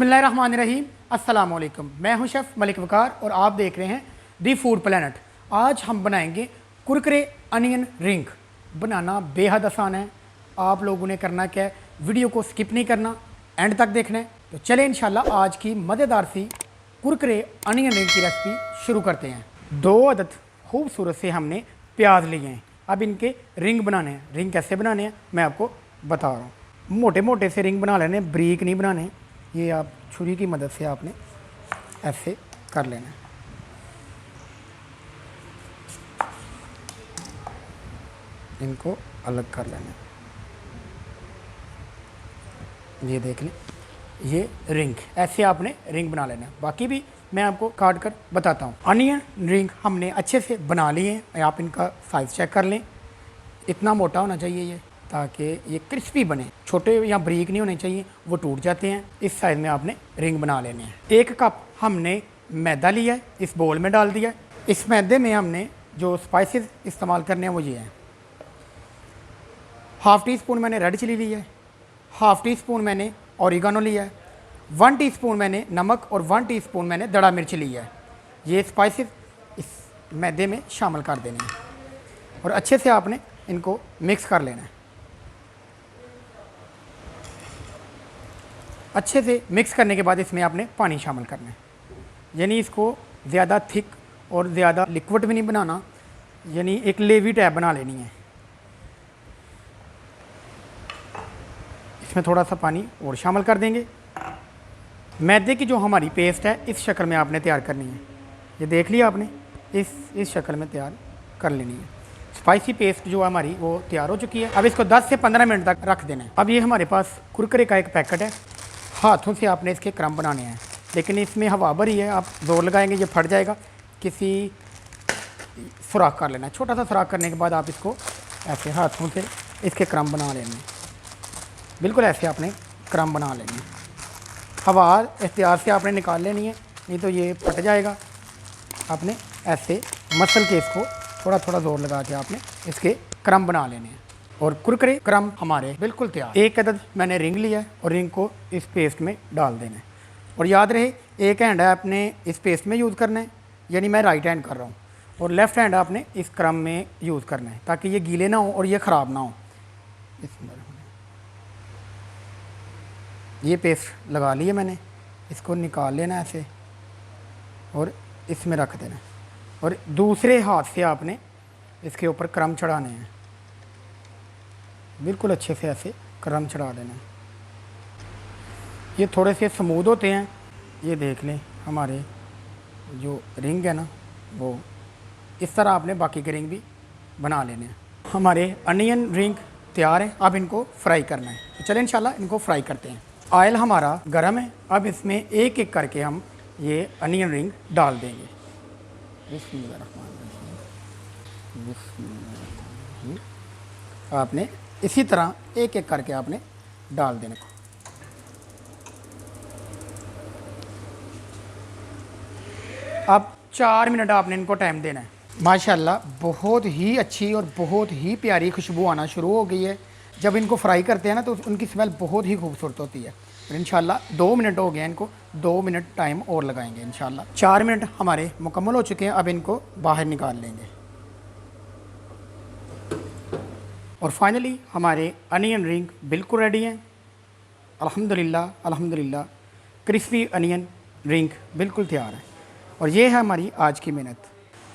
बिस्मिल्लाहिर्रहमानिर्रहीम, अस्सलाम वालेकुम। मैं हूं शेफ़ मलिक वकार और आप देख रहे हैं दी फूड प्लेनेट। आज हम बनाएंगे कुरकुरे अनियन रिंग। बनाना बेहद आसान है। आप लोगों ने करना क्या है, वीडियो को स्किप नहीं करना, एंड तक देखना है। तो चलें इंशाल्लाह आज की मज़ेदार सी कुरकुरे अनियन रिंग की रेसिपी शुरू करते हैं। 2 अदद खूबसूरत से हमने प्याज लिए हैं। अब इनके रिंग बनाने हैं। रिंग कैसे बनाने हैं मैं आपको बता रहा हूँ। मोटे मोटे से रिंग बना लेने, ब्रीक नहीं बनाने। ये आप छुरी की मदद से आपने ऐसे कर लेना है। इनको अलग कर लेना है। ये देख लें, ये रिंग ऐसे आपने रिंग बना लेना है। बाकी भी मैं आपको काट कर बताता हूँ। अनियन रिंग हमने अच्छे से बना लिए हैं। आप इनका साइज़ चेक कर लें। इतना मोटा होना चाहिए ये, ताकि ये क्रिस्पी बने। छोटे या ब्रीक नहीं होने चाहिए, वो टूट जाते हैं। इस साइज़ में आपने रिंग बना लेने हैं। 1 कप हमने मैदा लिया है, इस बोल में डाल दिया है। इस मैदे में हमने जो स्पाइसेस इस्तेमाल करने हैं वो ये हैं। हाफ़ टी स्पून मैंने रेड चिली लिया है, हाफ़ टी स्पून मैंने ऑरिगानो लिया है, 1 टीस्पून मैंने नमक और 1 टीस्पून मैंने दड़ा मिर्च लिया है। ये स्पाइसेस इस मैदे में शामिल कर देने हैं और अच्छे से आपने इनको मिक्स कर लेना है। अच्छे से मिक्स करने के बाद इसमें आपने पानी शामिल करना है। यानी इसको ज़्यादा थिक और ज़्यादा लिक्विड भी नहीं बनाना, यानी एक लेवी टाइप बना लेनी है। इसमें थोड़ा सा पानी और शामिल कर देंगे। मैदे की जो हमारी पेस्ट है इस शक्ल में आपने तैयार करनी है। ये देख लिया आपने, इस शक्ल में तैयार कर लेनी है। स्पाइसी पेस्ट जो हमारी वो तैयार हो चुकी है। अब इसको 10 से 15 मिनट तक रख देना है। अब ये हमारे पास कुरकुरे का एक पैकेट है। हाथों से आपने इसके क्रम बनाने हैं, लेकिन इसमें हवा भरी है, आप जोर लगाएंगे ये फट जाएगा। किसी सुराख कर लेना है। छोटा सा सुराख करने के बाद आप इसको ऐसे हाथों से इसके क्रम बना लेने हैं। बिल्कुल ऐसे आपने क्रम बना लेनी है। हवा एहतियात से आपने निकाल लेनी है, नहीं तो ये फट जाएगा। आपने ऐसे मसल के इसको थोड़ा थोड़ा जोर लगा के आपने इसके क्रम बना लेने हैं। और कुरकुरे क्रम हमारे बिल्कुल तैयार। 1 अदद मैंने रिंग लिया है और रिंग को इस पेस्ट में डाल देना है। और याद रहे, एक हैंड है आपने इस पेस्ट में यूज़ करना है, यानी मैं राइट हैंड कर रहा हूँ, और लेफ़्ट हैंड आपने इस क्रम में यूज़ करना है, ताकि ये गीले ना हो और ये ख़राब ना हो। ये पेस्ट लगा लिए मैंने, इसको निकाल लेना ऐसे और इसमें रख देना। और दूसरे हाथ से आपने इसके ऊपर क्रम चढ़ाने हैं। बिल्कुल अच्छे से ऐसे क्रम चढ़ा देना। ये थोड़े से स्मूथ होते हैं। ये देख लें, हमारे जो रिंग है ना, वो इस तरह आपने बाकी के रिंग भी बना लेने हैं। हमारे अनियन रिंग तैयार है। अब इनको फ्राई करना है। तो चलें इंशाल्लाह इनको फ्राई करते हैं। ऑयल हमारा गर्म है। अब इसमें एक एक करके हम ये अनियन रिंग डाल देंगे। आपने इसी तरह एक एक करके आपने डाल देने को। अब 4 मिनट आपने इनको टाइम देना है। माशाल्लाह बहुत ही अच्छी और बहुत ही प्यारी खुशबू आना शुरू हो गई है। जब इनको फ्राई करते हैं ना तो उनकी स्मेल बहुत ही खूबसूरत होती है। और इंशाल्लाह 2 मिनट हो गए, इनको 2 मिनट टाइम और लगाएंगे इंशाल्लाह। 4 मिनट हमारे मुकम्मल हो चुके हैं। अब इनको बाहर निकाल लेंगे। और फाइनली हमारे अनियन रिंग बिल्कुल रेडी हैं। अल्हम्दुलिल्लाह अल्हम्दुलिल्लाह, क्रिस्पी अनियन रिंग बिल्कुल तैयार है। और ये है हमारी आज की मेहनत।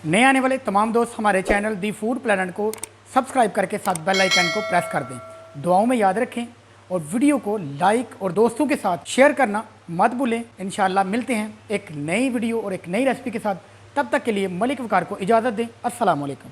नए आने वाले तमाम दोस्त हमारे चैनल दी फूड प्लेनेट को सब्सक्राइब करके साथ बेल आइकन को प्रेस कर दें। दुआओं में याद रखें और वीडियो को लाइक और दोस्तों के साथ शेयर करना मत भूलें। इंशाल्लाह मिलते हैं एक नई वीडियो और एक नई रेसिपी के साथ। तब तक के लिए मलिक वकार को इजाज़त दें। अस्सलाम वालेकुम।